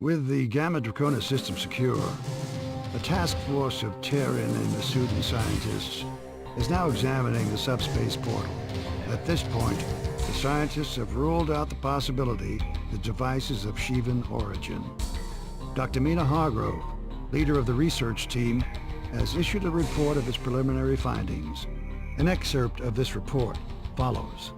With the Gamma Draconis system secure, a task force of Terran and Masudan scientists is now examining the subspace portal. At this point, the scientists have ruled out the possibility the device is of Shivan origin. Dr. Mina Hargrove, leader of the research team, has issued a report of its preliminary findings. An excerpt of this report follows.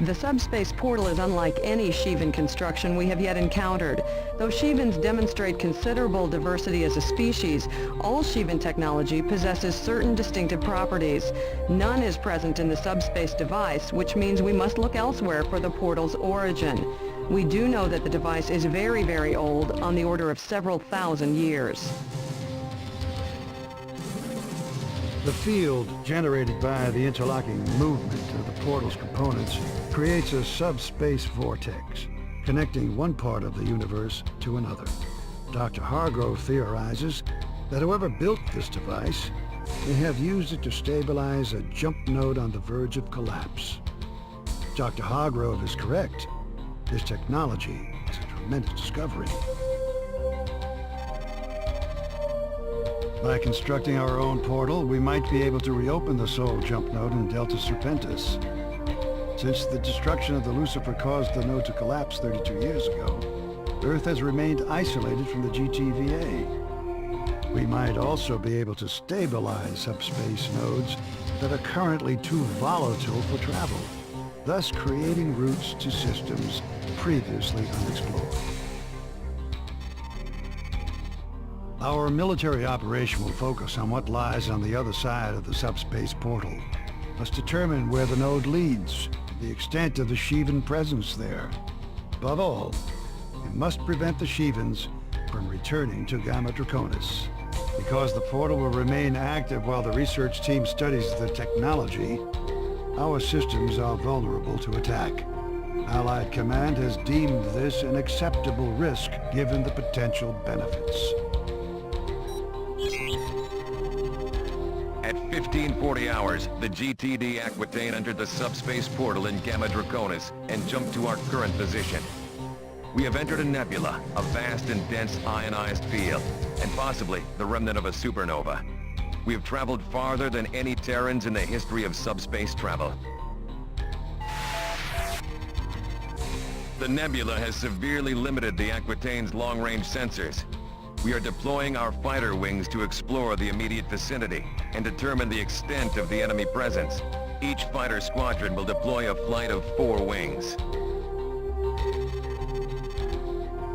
The subspace portal is unlike any Shivan construction we have yet encountered. Though Shivans demonstrate considerable diversity as a species, all Shivan technology possesses certain distinctive properties. None is present in the subspace device, which means we must look elsewhere for the portal's origin. We do know that the device is very, very old, on the order of several thousand years. The field generated by the interlocking movement of the portal's components creates a subspace vortex, connecting one part of the universe to another. Dr. Hargrove theorizes that whoever built this device may have used it to stabilize a jump node on the verge of collapse. Dr. Hargrove is correct. This technology is a tremendous discovery. By constructing our own portal, we might be able to reopen the Sol jump node in Delta Serpentis. Since the destruction of the Lucifer caused the node to collapse 32 years ago, Earth has remained isolated from the GTVA. We might also be able to stabilize subspace nodes that are currently too volatile for travel, thus creating routes to systems previously unexplored. Our military operation will focus on what lies on the other side of the subspace portal. Must determine where the node leads, the extent of the Shivan presence there. Above all, we must prevent the Shivans from returning to Gamma Draconis. Because the portal will remain active while the research team studies the technology, our systems are vulnerable to attack. Allied Command has deemed this an acceptable risk given the potential benefits. At 1540 hours, the GTD Aquitaine entered the subspace portal in Gamma Draconis and jumped to our current position. We have entered a nebula, a vast and dense ionized field, and possibly the remnant of a supernova. We have traveled farther than any Terrans in the history of subspace travel. The nebula has severely limited the Aquitaine's long-range sensors. We are deploying our fighter wings to explore the immediate vicinity and determine the extent of the enemy presence. Each fighter squadron will deploy a flight of 4 wings.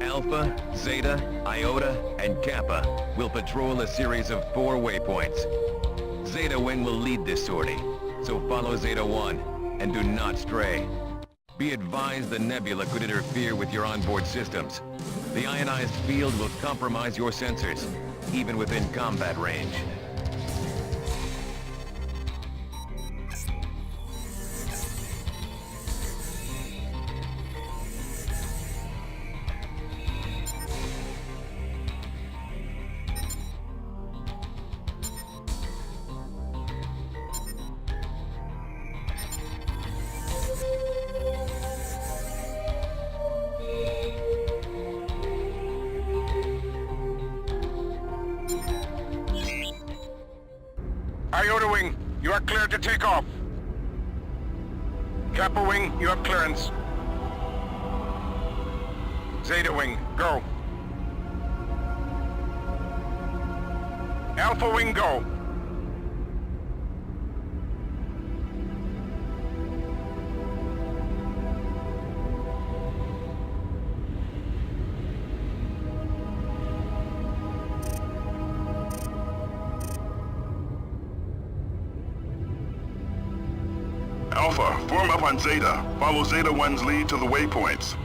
Alpha, Zeta, Iota, and Kappa will patrol a series of 4 waypoints. Zeta Wing will lead this sortie, so follow Zeta 1 and do not stray. Be advised the nebula could interfere with your onboard systems. The ionized field will compromise your sensors, even within combat range. Iota Wing, you are cleared to take off. Kappa Wing, you have clearance. Zeta Wing, go. Alpha Wing, go. Alpha, form up on Zeta. Follow Zeta 1's lead to the waypoints.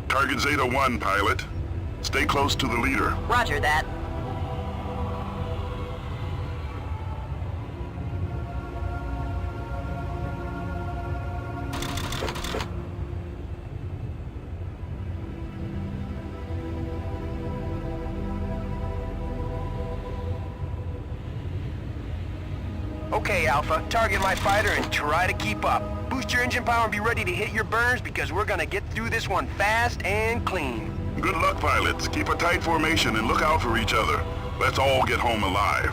Target Zeta 1, pilot. Stay close to the leader. Roger that. Okay, Alpha, target my fighter and try to keep up. Boost your engine power and be ready to hit your burners because we're gonna get through this one fast and clean. Good luck, pilots. Keep a tight formation and look out for each other. Let's all get home alive.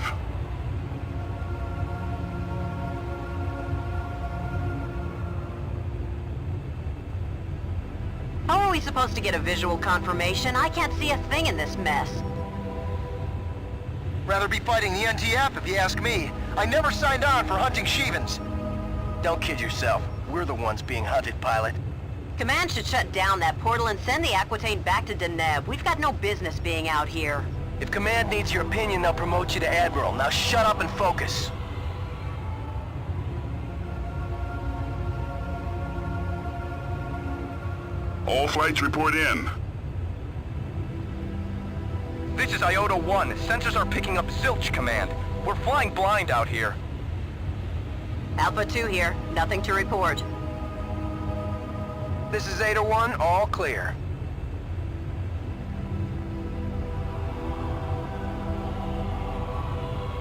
How are we supposed to get a visual confirmation? I can't see a thing in this mess. Rather be fighting the NTF if you ask me. I never signed on for hunting Shevens. Don't kid yourself. We're the ones being hunted, pilot. Command should shut down that portal and send the Aquitaine back to Deneb. We've got no business being out here. If Command needs your opinion, they'll promote you to Admiral. Now shut up and focus. All flights report in. This is Iota 1. Sensors are picking up zilch, Command. We're flying blind out here. Alpha 2 here. Nothing to report. This is Zeta 1, all clear.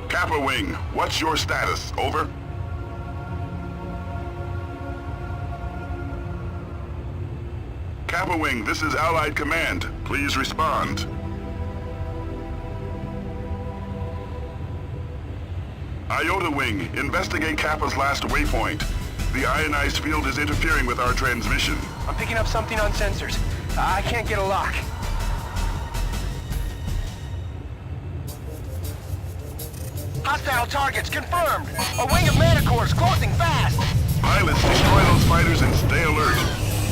Kappa Wing, what's your status? Over? Kappa Wing, this is Allied Command. Please respond. Iota Wing, investigate Kappa's last waypoint. The ionized field is interfering with our transmission. I'm picking up something on sensors. I can't get a lock. Hostile targets confirmed! A wing of Manticores closing fast! Pilots, destroy those fighters and stay alert.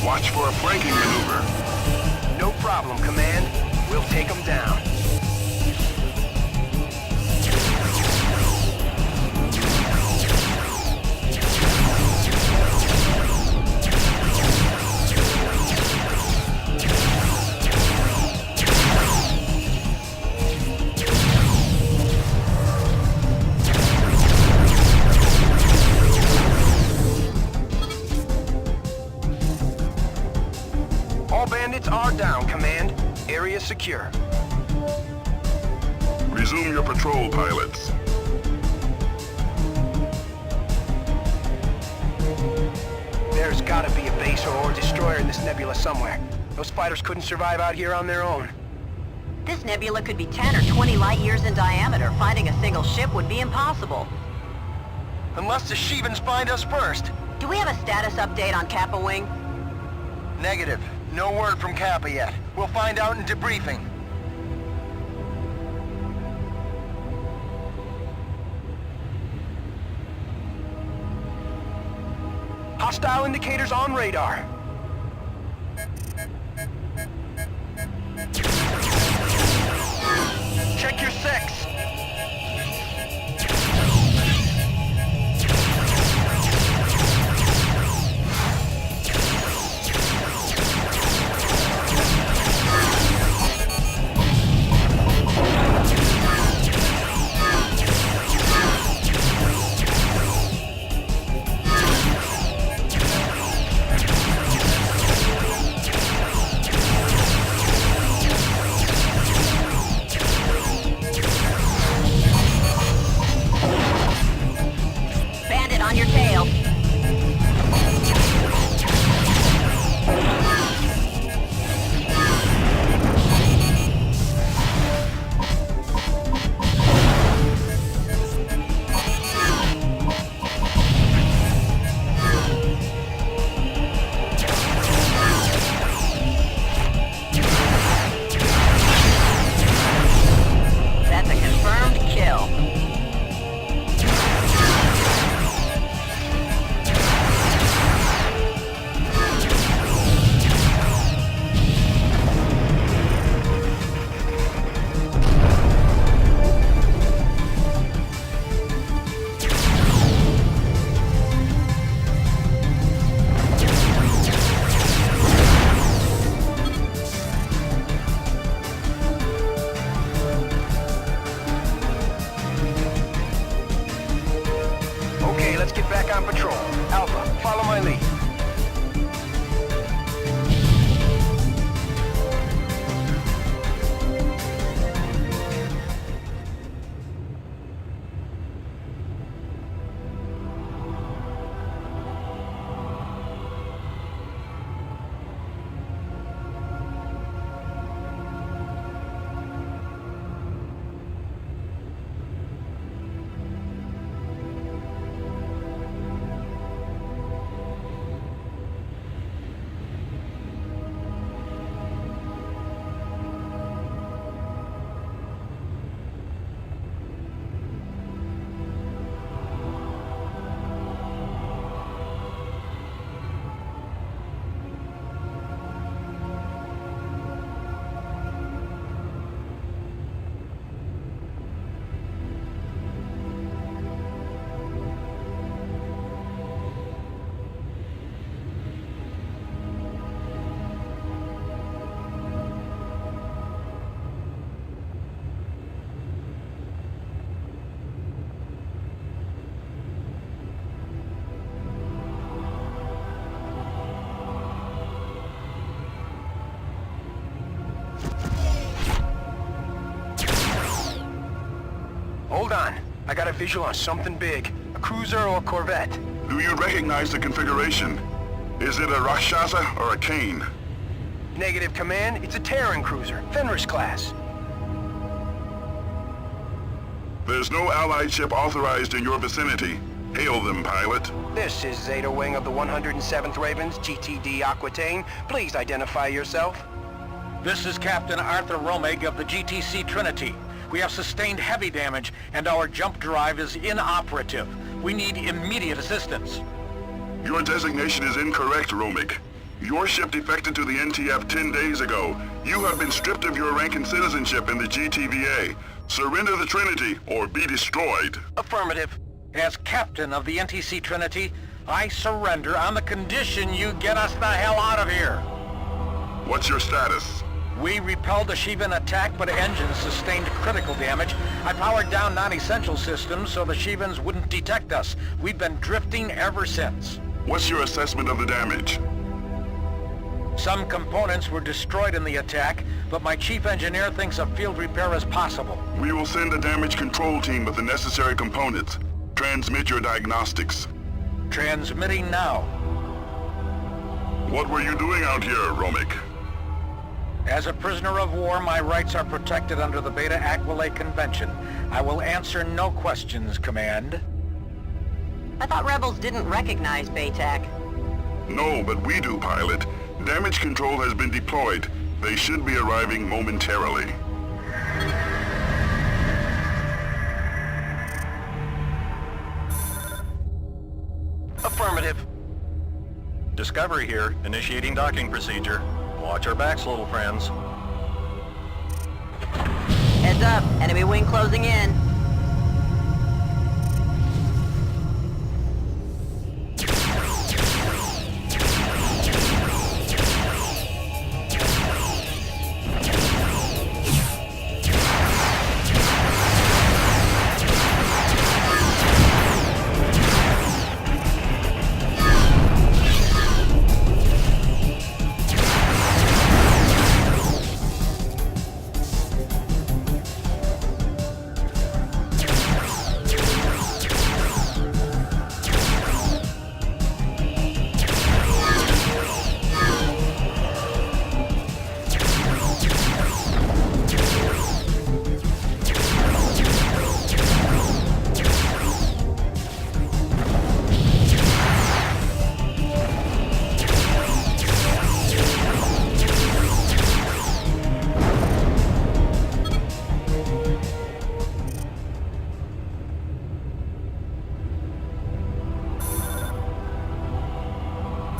Watch for a flanking maneuver. No problem, Command. We'll take them down. All bandits are down, Command. Area secure. Resume your patrol, pilots. There's gotta be a base or destroyer in this nebula somewhere. Those fighters couldn't survive out here on their own. This nebula could be 10 or 20 light years in diameter. Finding a single ship would be impossible. Unless the Shevens find us first. Do we have a status update on Kappa Wing? Negative. No word from Kappa yet. We'll find out in debriefing. Hostile indicators on radar. Check your six. Okay, let's get back on patrol. Alpha, follow my lead. Hold on. I got a visual on something big. A cruiser or a corvette. Do you recognize the configuration? Is it a Rakshasa or a Kane? Negative, Command. It's a Terran cruiser. Fenris class. There's no Allied ship authorized in your vicinity. Hail them, pilot. This is Zeta Wing of the 107th Ravens, GTD Aquitaine. Please identify yourself. This is Captain Arthur Romig of the GTC Trinity. We have sustained heavy damage, and our jump drive is inoperative. We need immediate assistance. Your designation is incorrect, Romig. Your ship defected to the NTF 10 days ago. You have been stripped of your rank and citizenship in the GTVA. Surrender the Trinity, or be destroyed. Affirmative. As captain of the NTC Trinity, I surrender on the condition you get us the hell out of here. What's your status? We repelled the Shivan attack, but engines sustained critical damage. I powered down non-essential systems so the Shivans wouldn't detect us. We've been drifting ever since. What's your assessment of the damage? Some components were destroyed in the attack, but my chief engineer thinks a field repair is possible. We will send a damage control team with the necessary components. Transmit your diagnostics. Transmitting now. What were you doing out here, Romig? As a prisoner of war, my rights are protected under the Beta Aquila Convention. I will answer no questions, Command. I thought rebels didn't recognize BATAC. No, but we do, pilot. Damage control has been deployed. They should be arriving momentarily. Affirmative. Discovery here, initiating docking procedure. Watch our backs, little friends. Heads up, enemy wing closing in.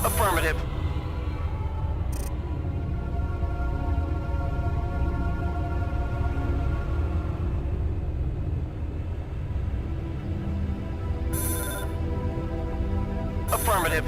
Affirmative. Affirmative.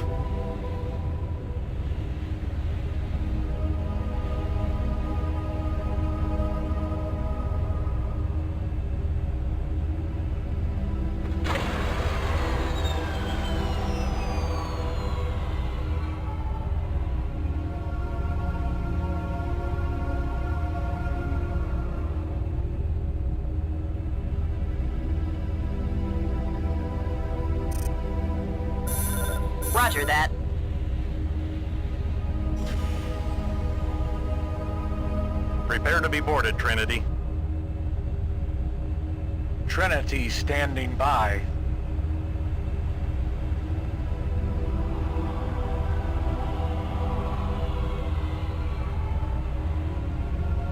Roger that. Prepare to be boarded, Trinity. Trinity standing by.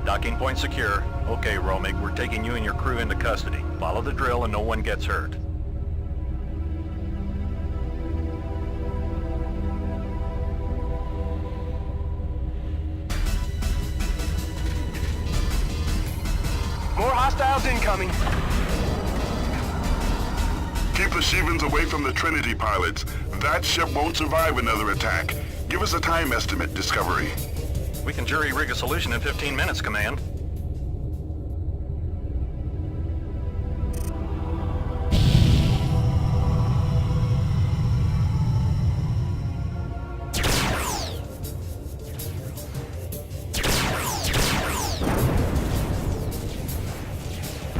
Docking point secure. Okay, Romig, we're taking you and your crew into custody. Follow the drill and no one gets hurt. More hostiles incoming. Keep the Shivans away from the Trinity pilots. That ship won't survive another attack. Give us a time estimate, Discovery. We can jury-rig a solution in 15 minutes, Command.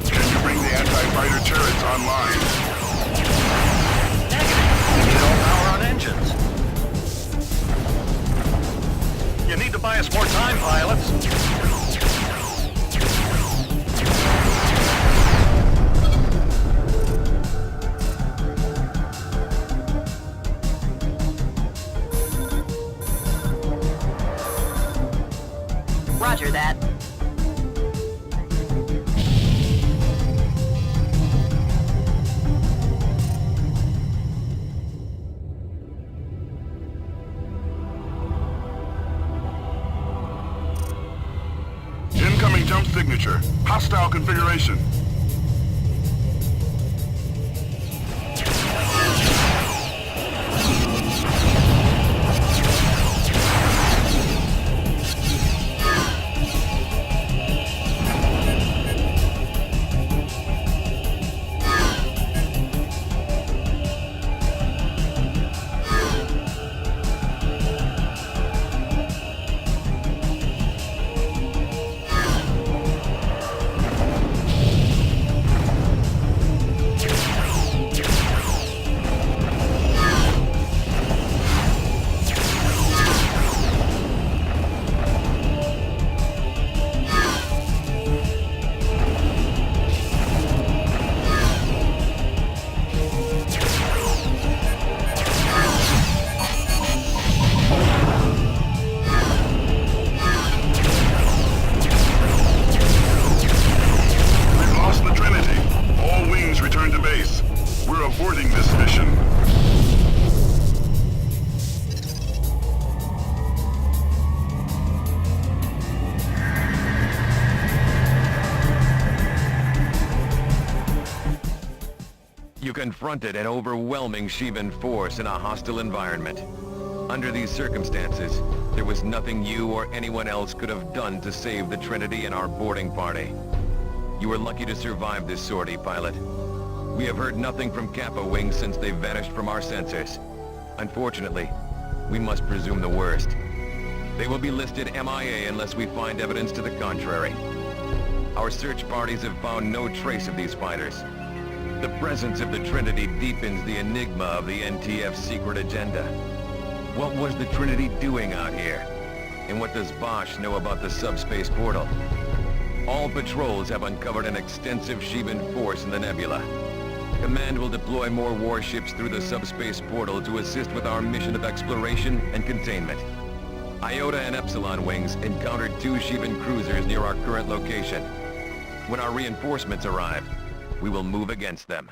Can you bring the anti-fighter turrets online? Negative. You don't power on engines. You need to buy us more time, pilots. Roger that. Incoming jump signature. Hostile configuration. Aborting this mission. You confronted an overwhelming Shivan force in a hostile environment. Under these circumstances, there was nothing you or anyone else could have done to save the Trinity and our boarding party. You were lucky to survive this sortie, pilot. We have heard nothing from Kappa Wing since they vanished from our sensors. Unfortunately, we must presume the worst. They will be listed MIA unless we find evidence to the contrary. Our search parties have found no trace of these fighters. The presence of the Trinity deepens the enigma of the NTF's secret agenda. What was the Trinity doing out here? And what does Bosch know about the subspace portal? All patrols have uncovered an extensive Shivan force in the nebula. Command will deploy more warships through the subspace portal to assist with our mission of exploration and containment. Iota and Epsilon wings encountered 2 Shivan cruisers near our current location. When our reinforcements arrive, we will move against them.